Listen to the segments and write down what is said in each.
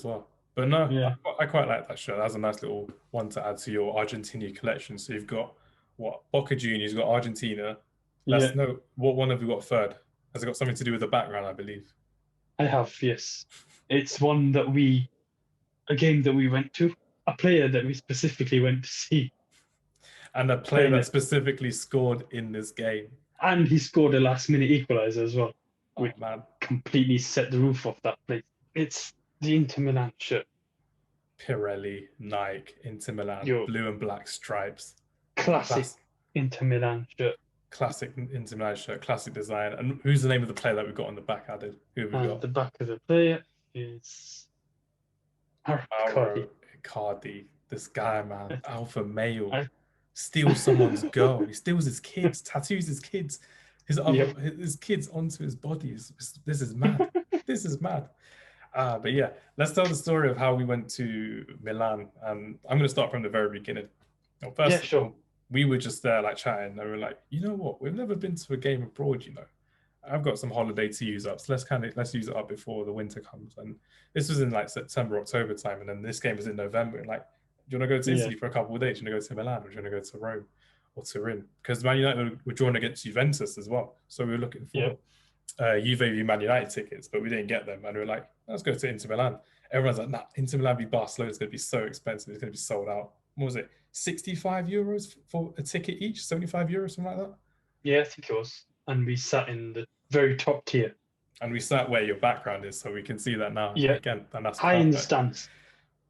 as well. But no, Yeah, I quite like that shirt. That's a nice little one to add to your Argentina collection. So you've got what Boca Juniors, you've got Argentina. yeah, Let's know what one have you got third? Has it got something to do with the background, I believe? I have, yes. It's one that a game that we went to, a player that we specifically went to see And a player playing that it. specifically scored in this game. And he scored a last minute equalizer as well, Oh which man, completely set the roof off that place. It's the Inter Milan shirt. Pirelli, Nike, Inter Milan, Yo, blue and black stripes. classic Class, Inter Milan shirt. classic Inter Milan shirt, classic design. And who's the name of the player that we've got on the back added? Who have we And got? the back of the player is MAURO ICARDI. Mauro Icardi. This guy, man, alpha male, I, steals someone's girl. He steals his kids, tattoos his kids, yep. his kids onto his body. This is mad. This is mad. But yeah, let's tell the story of how we went to Milan. And I'm going to start from the very beginning. Well, Yeah, first of sure. all, we were just there like chatting, and we were like, you know what? We've never been to a game abroad, you know. I've got some holiday to use up, so let's use it up before the winter comes. And this was in like September, October time, and then this game was in November. And like, do you want to go to Yeah, Italy for a couple of days? Do you want to go to Milan, or do you want to go to Rome or Turin? Because Man United were drawn against Juventus as well, so we were looking yeah. for Juve v Man United tickets, but we didn't get them. And we were like, let's go to Inter Milan. Everyone's like, nah, Inter Milan v Barcelona is going to be so expensive. It's going to be sold out. What was it? €65 for a ticket each? €75, something like that? Yeah, I think it was. And we sat in the very top tier. And we sat where your background is, so we can see that now Yeah, again, and that's high in the perfect. stands.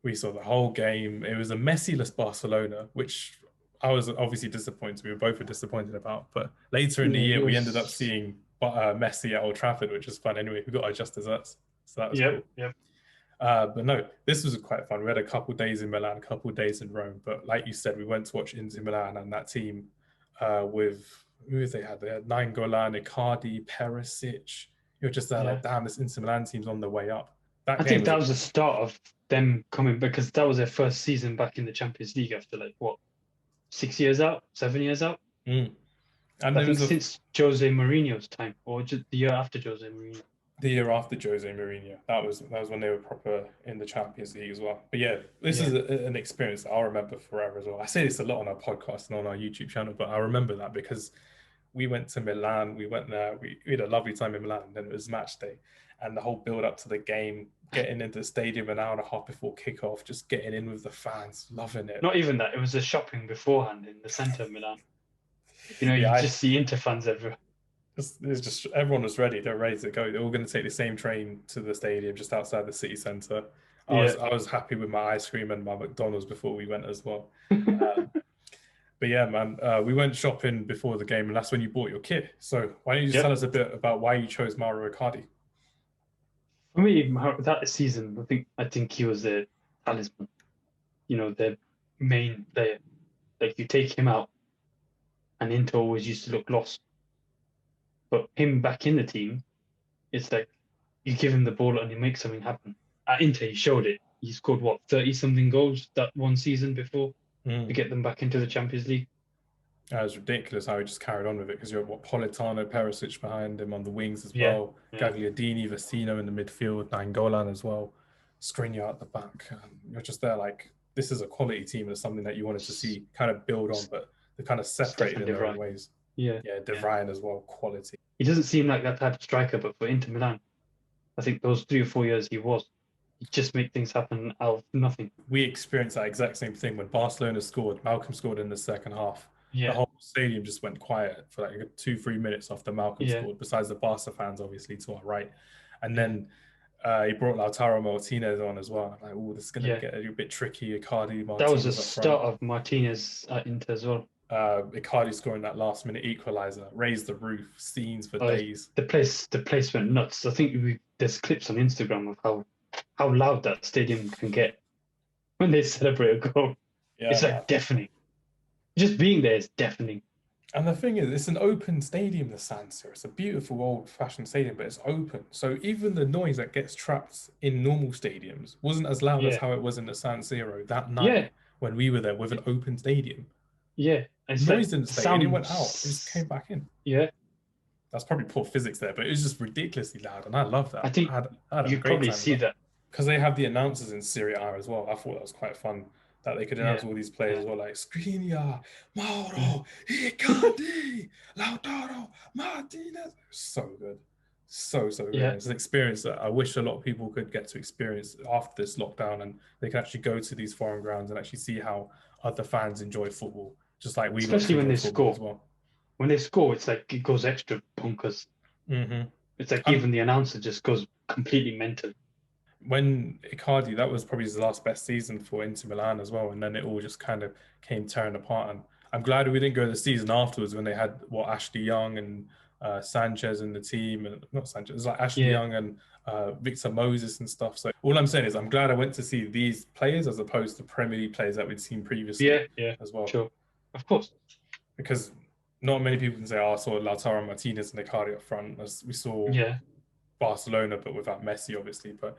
We saw the whole game. It was a Messi-less Barcelona, which I was obviously disappointed. We were both disappointed about. But later in the Yeah, year, it we ended up was. seeing Messi at Old Trafford, which was fun. Anyway, we got our just desserts, so that was Yep, cool. yep. But no, this was quite fun. We had a couple days in Milan, a couple days in Rome. But like you said, we went to watch Inter Milan and that team with who have they had? They had Nainggolan, Icardi, Perisic. You're just there like, Yeah. damn, this Inter Milan team's on the way up. That I game think was that a was the start of them coming because that was their first season back in the Champions League after like what, 6 years out, 7 years out. mm. And I it think was since Jose Mourinho's time, or just the year after Jose Mourinho. the year after Jose Mourinho. That was when they were proper in the Champions League as well. But yeah, this is Yeah, an experience that I'll remember forever as well. I say this a lot on our podcast and on our YouTube channel, but I remember that because we went to Milan. We went there. We had a lovely time in Milan. And then it was match day, and the whole build up to the game, getting into the stadium an hour and a half before kickoff, just getting in with the fans, loving it. not even that. It was the shopping beforehand in the center of Milan. You know, Yeah, you just see Inter fans everywhere. it's just everyone was ready. They're ready to go. They're all going to take the same train to the stadium just outside the city centre. Yeah. I was happy with my ice cream and my McDonald's before we went as well. Um, but yeah, man, we went shopping before the game, and that's when you bought your kit. So why don't you just tell Yep. us a bit about why you chose Mauro Icardi? For me, that season, I think he was the talisman. You know, the main player. Like you take him out, and Inter always used to look lost. But him back in the team, it's like you give him the ball and he makes something happen. At Inter, he showed it. He scored what 30 something goals that one season before to Mm. get them back into the Champions League. It was ridiculous how he just carried on with it because you had what Politano, Perisic behind him on the wings as Yeah, well, yeah, Gagliardini, Vecino in the midfield, Nainggolan as well, Skriniar at the back. You're just there like this is a quality team and it's something that you wanted to see kind of build on, but they're kind of separated Stefan in De their own Vrij. ways. Yeah, Yeah, De yeah. Vrij as well, quality. He doesn't seem like that type of striker, but for Inter Milan, I think those 3 or 4 years he was. He just make things happen out of nothing. We experienced that exact same thing when Barcelona scored. Malcolm scored in the second half. The Yeah, whole stadium just went quiet for like 2, 3 minutes after Malcolm yeah, scored, besides the Barca fans, obviously, to our right. And yeah, then he brought Lautaro Martinez on as well. I'm like, oh, this is going to yeah. get a bit tricky. Icardi, That was the Martinez up front. start of Martinez at Inter as well. Icardi scoring that last minute equalizer, raised the roof, scenes for Uh, days. the place went nuts. I think there's clips on Instagram of how loud that stadium can get when they celebrate a goal. Yeah, It's man. like deafening. Just being there is deafening. And the thing is, it's an open stadium, the San Siro. It's a beautiful old-fashioned stadium, but it's open. So even the noise that gets trapped in normal stadiums wasn't as loud as Yeah, how it was in the San Siro that night yeah, when we were there with an open stadium. yeah. It's Noise like didn't the stay in, it went out. It just came sounds. back in. Yeah, That's probably poor physics there, but it was just ridiculously loud, and I love I that. think I had a you great probably time with see that. that because they have the announcers in Serie A as well. I thought that was quite fun that they could announce Yeah, all these players yeah, as well, like Skriniar, mm, Mauro, Icardi, Lautaro, Martinez. So good. So good. And yeah. it's an experience that I wish a lot of people could get to experience after this lockdown, and they can actually go to these foreign grounds and actually see how other fans enjoy football, just like we got to Especially when enjoy they football score. as well. When they score, it's like it goes extra bonkers. Hmm. It's like Um, even the announcer just goes completely mental. when Icardi, that was probably his last best season for Inter Milan as well, and then it all just kind of came tearing apart. And I'm glad we didn't go the season afterwards when they had Ashley Young and Sanchez in the team, and not Sanchez, it was like Ashley Yeah, Young and Victor Moses and stuff. So all I'm saying is I'm glad I went to see these players as opposed to Premier League players that we'd seen previously yeah, yeah. as well, Sure, of course. because not many people can say, "Oh, I saw Lautaro Martinez and Icardi up front." As we saw Yeah, Barcelona, but without Messi, obviously. But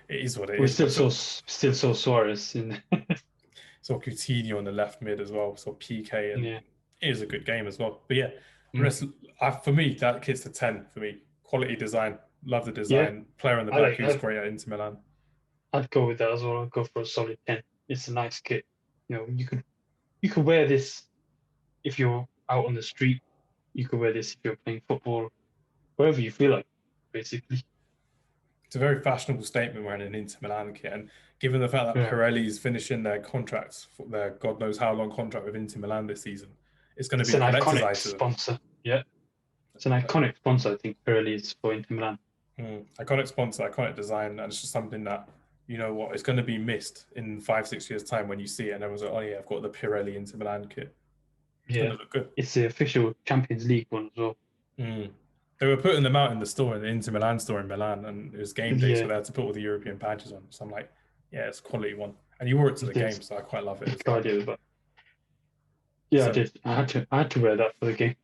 it is what it we is. But still saw Suarez in. saw Coutinho on the left mid as well. Saw PK, and Yeah, it is a good game as well. But yeah, mm, for me, that kit's a 10 for me. Quality design, love the yeah. design. Player on the I back like. who's great at Inter Milan. I'd go with that as well. I'd go for a solid 10. It's a nice kit. You know, you could wear this if you're out on the street. You could wear this if you're playing football, wherever you feel like, basically. It's a very fashionable statement wearing an Inter Milan kit, and given the fact that Yeah. Pirelli's finishing their contracts for their God knows how long contract with Inter Milan this season, it's going to It's be a an collector's iconic item. sponsor. Yeah. It's an iconic sponsor, I think, Pirelli is for Inter Milan. Iconic sponsor, iconic design, and it's just something that you know what it's going to be missed in 5-6 years time when you see it, and everyone's like, "Oh yeah, I've got the Pirelli Inter Milan kit." It's going Yeah. to look good. It's the official Champions League one as well. Mm. They were putting them out in the store, in the Inter Milan store in Milan, and it was game day, so Yeah, they had to put all the European badges on. So I'm like, yeah, it's a quality one, and you wore it to the it is. game, so I quite love it as well. Icardi, but yeah, I So did. I had to wear that for the game.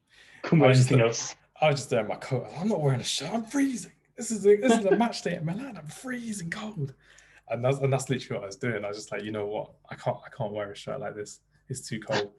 Couldn't I wear was just, anything else. I was just there in my coat. I'm not wearing a shirt. I'm freezing. This is a match day at Milan. I'm freezing cold, and that's literally what I was doing. I was just like, you know what? I can't wear a shirt like this. It's too cold.